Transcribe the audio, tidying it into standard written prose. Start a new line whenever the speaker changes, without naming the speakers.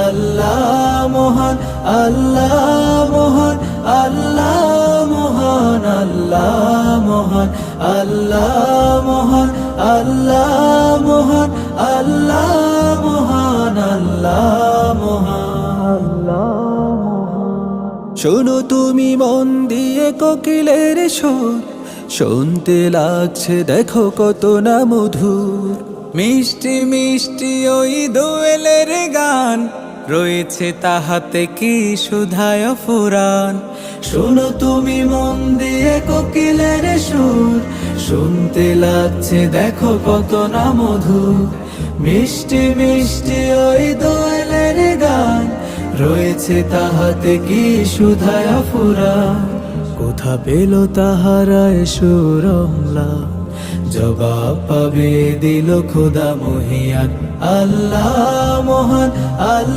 আল্লাহ মহান, আল্লাহ মহান, আল্লাহ মহান, আল্লাহ মহান, আল্লাহ মহান, আল্লাহ মহান, আল্লাহ মহান, আল্লাহ মহান, আল্লাহ মহান। শোনো তুমি মন দিয়ে কোকিলের সুর, শুনতে লাগছে দেখো কত না মধুর। মিষ্টি মিষ্টি ওই দোয়েলের গান, রয়েছে তাহাতে কি সুধায় ফুরান। শোনো তুমি মন দিয়ে কোকিলের সুর, শুনতে লাগছে দেখো কত না মধুর। মিষ্টি মিষ্টি ওই দোয়েলের গান, রয়েছে তাহাতে কি সুধায় ফুরান। কোথা পেল তাহারায় সুরমলা, জবাব পাবে দিল খোদা মহিয়ান। আল্লাহ মহান, আল্লাহ